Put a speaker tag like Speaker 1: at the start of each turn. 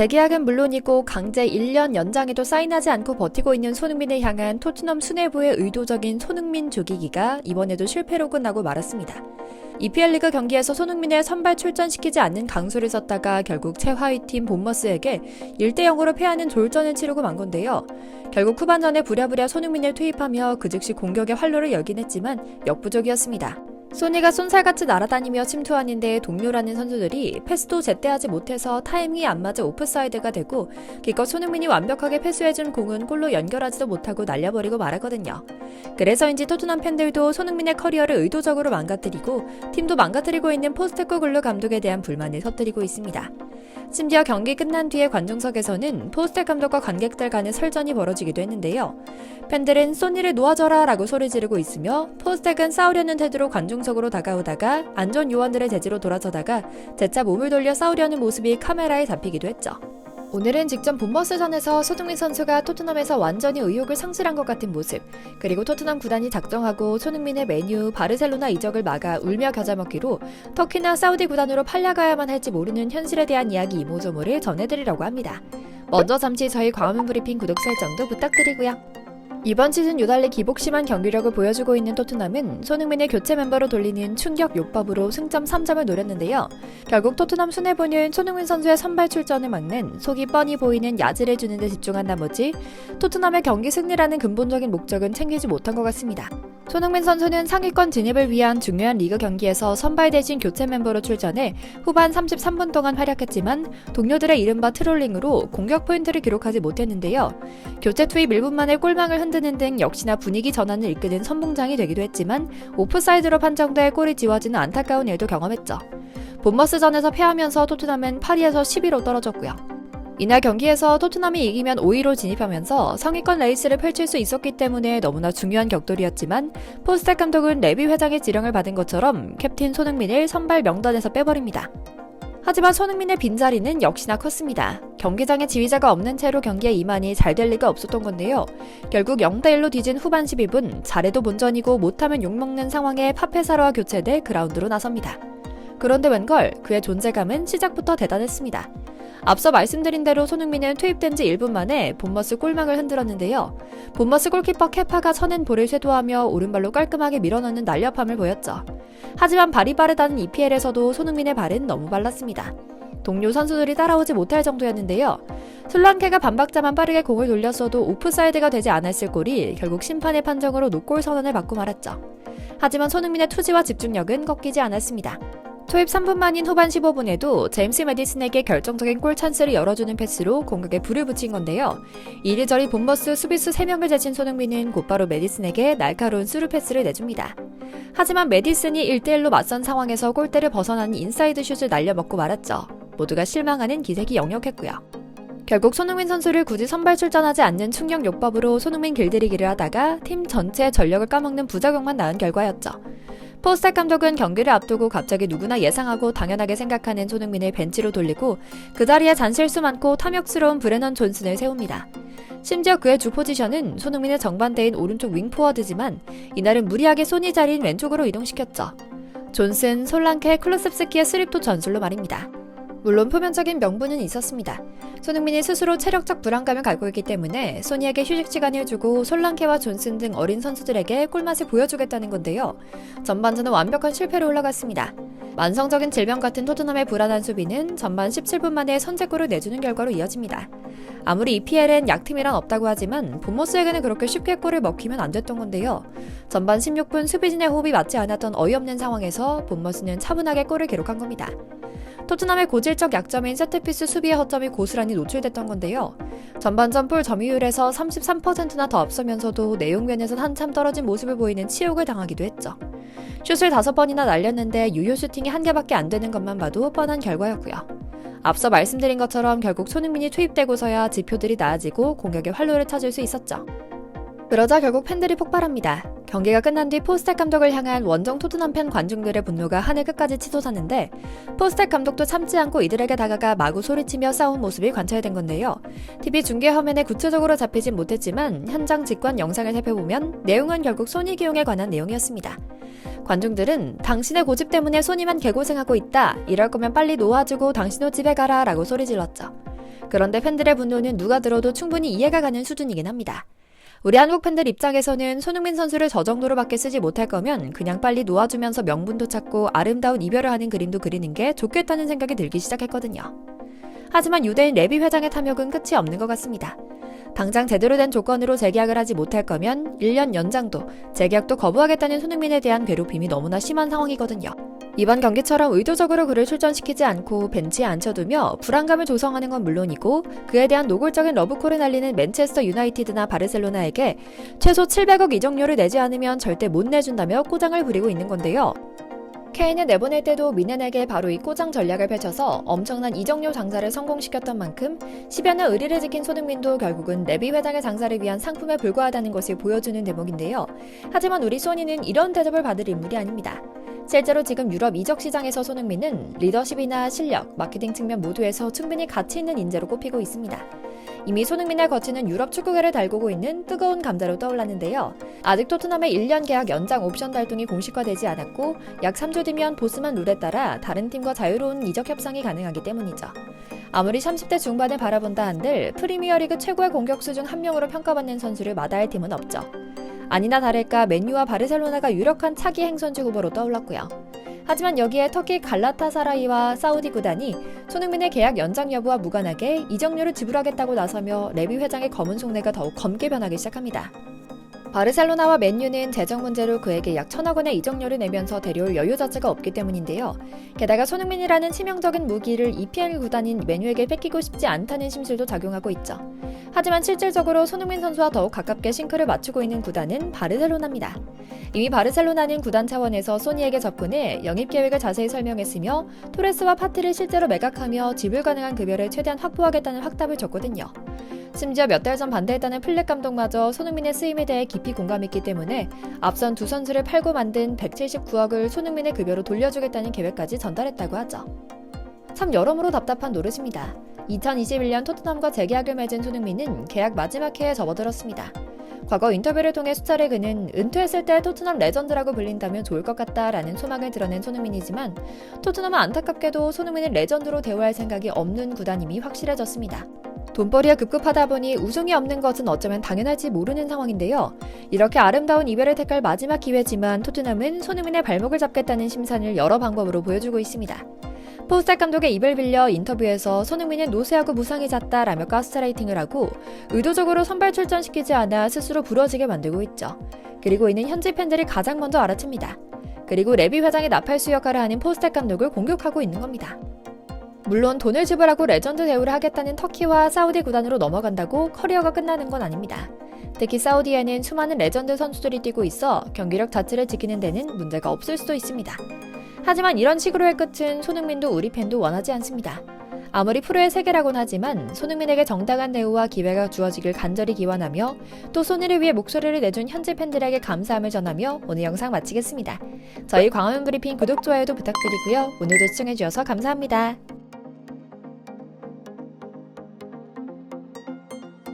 Speaker 1: 재계약은 물론이고 강제 1년 연장에도 사인하지 않고 버티고 있는 손흥민을 향한 토트넘 수뇌부의 의도적인 손흥민 죽이기가 이번에도 실패로 끝나고 말았습니다. EPL 리그 경기에서 손흥민을 선발 출전시키지 않는 강수를 썼다가 결국 최하위팀 본머스에게 1대0으로 패하는 졸전을 치르고 만 건데요. 결국 후반전에 부랴부랴 손흥민을 투입하며 그 즉시 공격의 활로를 열긴 했지만 역부족이었습니다. 소니가 쏜살같이 날아다니며 침투하는데 동료라는 선수들이 패스도 제때 하지 못해서 타이밍이 안 맞아 오프사이드가 되고 기껏 손흥민이 완벽하게 패스해준 공은 골로 연결하지도 못하고 날려버리고 말하거든요. 그래서인지 토트넘 팬들도 손흥민의 커리어를 의도적으로 망가뜨리고 팀도 망가뜨리고 있는 포스테코글루 감독에 대한 불만을 터뜨리고 있습니다. 심지어 경기 끝난 뒤에 관중석에서는 포스텍 감독과 관객들 간의 설전이 벌어지기도 했는데요. 팬들은 소니를 놓아줘라 라고 소리 지르고 있으며 포스텍은 싸우려는 태도로 관중석으로 다가오다가 안전 요원들의 제지로 돌아서다가 재차 몸을 돌려 싸우려는 모습이 카메라에 잡히기도 했죠. 오늘은 직전 본머스전에서 손흥민 선수가 토트넘에서 완전히 의욕을 상실한 것 같은 모습, 그리고 토트넘 구단이 작정하고 손흥민의 맨유, 바르셀로나 이적을 막아 울며 겨자 먹기로 터키나 사우디 구단으로 팔려가야만 할지 모르는 현실에 대한 이야기 이모저모를 전해드리려고 합니다. 먼저 잠시 저희 광화문 브리핑 구독 설정도 부탁드리고요. 이번 시즌 유달리 기복심한 경기력을 보여주고 있는 토트넘은 손흥민을 교체 멤버로 돌리는 충격 요법으로 승점 3점을 노렸는데요. 결국 토트넘 수뇌부는 손흥민 선수의 선발 출전을 막는 속이 뻔히 보이는 야지를 주는 데 집중한 나머지 토트넘의 경기 승리라는 근본적인 목적은 챙기지 못한 것 같습니다. 손흥민 선수는 상위권 진입을 위한 중요한 리그 경기에서 선발 대신 교체 멤버로 출전해 후반 33분 동안 활약했지만 동료들의 이른바 트롤링으로 공격 포인트를 기록하지 못했는데요. 교체 투입 1분 만에 골망을 흔드는 등 역시나 분위기 전환을 이끄는 선봉장이 되기도 했지만 오프사이드로 판정돼 골이 지워지는 안타까운 일도 경험했죠. 본머스전에서 패하면서 토트넘은 8위에서 10위로 떨어졌고요. 이날 경기에서 토트넘이 이기면 5위로 진입하면서 상위권 레이스를 펼칠 수 있었기 때문에 너무나 중요한 격돌이었지만 포스텍 감독은 레비 회장의 지령을 받은 것처럼 캡틴 손흥민을 선발 명단에서 빼버립니다. 하지만 손흥민의 빈자리는 역시나 컸습니다. 경기장에 지휘자가 없는 채로 경기에 임하니 잘 될 리가 없었던 건데요. 결국 0대1로 뒤진 후반 12분, 잘해도 본전이고 못하면 욕먹는 상황에 파페사로와 교체돼 그라운드로 나섭니다. 그런데 웬걸 그의 존재감은 시작부터 대단했습니다. 앞서 말씀드린 대로 손흥민은 투입된 지 1분 만에 본머스 골망을 흔들었는데요. 본머스 골키퍼 케파가 쳐낸 볼을 쇄도하며 오른발로 깔끔하게 밀어넣는 날렵함을 보였죠. 하지만 발이 빠르다는 EPL에서도 손흥민의 발은 너무 빨랐습니다. 동료 선수들이 따라오지 못할 정도였는데요. 솔랑케가 반박자만 빠르게 공을 돌렸어도 오프사이드가 되지 않았을 골이 결국 심판의 판정으로 노골 선언을 받고 말았죠. 하지만 손흥민의 투지와 집중력은 꺾이지 않았습니다. 투입 3분 만인 후반 15분에도 제임스 메디슨에게 결정적인 골 찬스를 열어주는 패스로 공격에 불을 붙인 건데요. 이리저리 본머스 수비수 3명을 제친 손흥민은 곧바로 메디슨에게 날카로운 스루 패스를 내줍니다. 하지만 메디슨이 1대1로 맞선 상황에서 골대를 벗어나는 인사이드 슛을 날려먹고 말았죠. 모두가 실망하는 기색이 역력했고요. 결국 손흥민 선수를 굳이 선발 출전하지 않는 충격 요법으로 손흥민 길들이기를 하다가 팀 전체의 전력을 까먹는 부작용만 낳은 결과였죠. 포스텍 감독은 경기를 앞두고 갑자기 누구나 예상하고 당연하게 생각하는 손흥민을 벤치로 돌리고 그 자리에 잔실수 많고 탐욕스러운 브레넌 존슨을 세웁니다. 심지어 그의 주 포지션은 손흥민의 정반대인 오른쪽 윙포워드지만 이날은 무리하게 소니 자리인 왼쪽으로 이동시켰죠. 존슨, 솔랑케, 클루셉스키의 스립도 전술로 말입니다. 물론 표면적인 명분은 있었습니다. 손흥민이 스스로 체력적 불안감을 갖고 있기 때문에 소니에게 휴식 시간을 주고 솔랑케와 존슨 등 어린 선수들에게 꿀맛을 보여주겠다는 건데요. 전반전은 완벽한 실패로 흘러갔습니다. 만성적인 질병 같은 토트넘의 불안한 수비는 전반 17분 만에 선제골을 내주는 결과로 이어집니다. 아무리 EPL엔 약팀이란 없다고 하지만 본머스에게는 그렇게 쉽게 골을 먹히면 안 됐던 건데요. 전반 16분 수비진의 호흡이 맞지 않았던 어이없는 상황에서 본머스는 차분하게 골을 기록한 겁니다. 토트넘의 고질적 약점인 세트피스 수비의 허점이 고스란히 노출됐던 건데요. 전반전 볼 점유율에서 33%나 더 앞서면서도 내용면에선 한참 떨어진 모습을 보이는 치욕을 당하기도 했죠. 슛을 5번이나 날렸는데 유효 슈팅이 1개밖에 안 되는 것만 봐도 뻔한 결과였고요. 앞서 말씀드린 것처럼 결국 손흥민이 투입되고서야 지표들이 나아지고 공격의 활로를 찾을 수 있었죠. 그러자 결국 팬들이 폭발합니다. 경기가 끝난 뒤 포스텍 감독을 향한 원정 토트넘 팬 관중들의 분노가 하늘 끝까지 치솟았는데 포스텍 감독도 참지 않고 이들에게 다가가 마구 소리치며 싸운 모습이 관찰된 건데요. TV 중계 화면에 구체적으로 잡히진 못했지만 현장 직관 영상을 살펴보면 내용은 결국 소니 기용에 관한 내용이었습니다. 관중들은 당신의 고집 때문에 소니만 개고생하고 있다. 이럴 거면 빨리 놓아주고 당신 옷 집에 가라 라고 소리 질렀죠. 그런데 팬들의 분노는 누가 들어도 충분히 이해가 가는 수준이긴 합니다. 우리 한국 팬들 입장에서는 손흥민 선수를 저 정도로밖에 쓰지 못할 거면 그냥 빨리 놓아주면서 명분도 찾고 아름다운 이별을 하는 그림도 그리는 게 좋겠다는 생각이 들기 시작했거든요. 하지만 유대인 레비 회장의 탐욕은 끝이 없는 것 같습니다. 당장 제대로 된 조건으로 재계약을 하지 못할 거면 1년 연장도, 재계약도 거부하겠다는 손흥민에 대한 괴롭힘이 너무나 심한 상황이거든요. 이번 경기처럼 의도적으로 그를 출전시키지 않고 벤치에 앉혀두며 불안감을 조성하는 건 물론이고 그에 대한 노골적인 러브콜을 날리는 맨체스터 유나이티드나 바르셀로나에게 최소 700억 이적료를 내지 않으면 절대 못 내준다며 꼬장을 부리고 있는 건데요. 케인을 내보낼 때도 미넨에게 바로 이 꼬장 전략을 펼쳐서 엄청난 이적료 장사를 성공시켰던 만큼 10여 년 의리를 지킨 손흥민도 결국은 레비 회장의 장사를 위한 상품에 불과하다는 것을 보여주는 대목인데요. 하지만 우리 소니는 이런 대접을 받을 인물이 아닙니다. 실제로 지금 유럽 이적 시장에서 손흥민은 리더십이나 실력, 마케팅 측면 모두에서 충분히 가치 있는 인재로 꼽히고 있습니다. 이미 손흥민을 거치는 유럽 축구계를 달구고 있는 뜨거운 감자로 떠올랐는데요. 아직 토트넘의 1년 계약 연장 옵션 달동이 공식화되지 않았고 약 3주 뒤면 보스만 룰에 따라 다른 팀과 자유로운 이적 협상이 가능하기 때문이죠. 아무리 30대 중반을 바라본다 한들 프리미어리그 최고의 공격수 중 한 명으로 평가받는 선수를 마다할 팀은 없죠. 아니나 다를까 맨유와 바르셀로나가 유력한 차기 행선지 후보로 떠올랐고요. 하지만 여기에 터키 갈라타사라이와 사우디 구단이 손흥민의 계약 연장 여부와 무관하게 이적료를 지불하겠다고 나서며 레비 회장의 검은 속내가 더욱 검게 변하기 시작합니다. 바르셀로나와 맨유는 재정 문제로 그에게 약 1,000억 원의 이적료를 내면서 데려올 여유 자체가 없기 때문인데요. 게다가 손흥민이라는 치명적인 무기를 EPL 구단인 맨유에게 뺏기고 싶지 않다는 심술도 작용하고 있죠. 하지만 실질적으로 손흥민 선수와 더욱 가깝게 싱크를 맞추고 있는 구단은 바르셀로나입니다. 이미 바르셀로나는 구단 차원에서 소니에게 접근해 영입 계획을 자세히 설명했으며 토레스와 파티를 실제로 매각하며 지불 가능한 급여를 최대한 확보하겠다는 확답을 줬거든요. 심지어 몇 달 전 반대했다는 플렉 감독마저 손흥민의 쓰임에 대해 깊이 공감했기 때문에 앞선 두 선수를 팔고 만든 179억을 손흥민의 급여로 돌려주겠다는 계획까지 전달했다고 하죠. 참 여러모로 답답한 노릇입니다. 2021년 토트넘과 재계약을 맺은 손흥민은 계약 마지막 해에 접어들었습니다. 과거 인터뷰를 통해 수차례 그는 은퇴했을 때 토트넘 레전드라고 불린다면 좋을 것 같다라는 소망을 드러낸 손흥민이지만 토트넘은 안타깝게도 손흥민을 레전드로 대우할 생각이 없는 구단임이 확실해졌습니다. 돈벌이가 급급하다 보니 우승이 없는 것은 어쩌면 당연할지 모르는 상황인데요. 이렇게 아름다운 이별을 택할 마지막 기회지만 토트넘은 손흥민의 발목을 잡겠다는 심산을 여러 방법으로 보여주고 있습니다. 포스텍 감독의 입을 빌려 인터뷰에서 손흥민은 노쇠하고 무상이 잦다라며 가스라이팅을 하고 의도적으로 선발 출전시키지 않아 스스로 부러지게 만들고 있죠. 그리고 이는 현지 팬들이 가장 먼저 알아챕니다. 그리고 레비 회장의 나팔수 역할을 하는 포스텍 감독을 공격하고 있는 겁니다. 물론 돈을 지불하고 레전드 대우를 하겠다는 터키와 사우디 구단으로 넘어간다고 커리어가 끝나는 건 아닙니다. 특히 사우디에는 수많은 레전드 선수들이 뛰고 있어 경기력 자체를 지키는 데는 문제가 없을 수도 있습니다. 하지만 이런 식으로의 끝은 손흥민도 우리 팬도 원하지 않습니다. 아무리 프로의 세계라곤 하지만 손흥민에게 정당한 대우와 기회가 주어지길 간절히 기원하며 또 소니를 위해 목소리를 내준 현지 팬들에게 감사함을 전하며 오늘 영상 마치겠습니다. 저희 광화문 브리핑 구독, 좋아요도 부탁드리고요. 오늘도 시청해주셔서 감사합니다.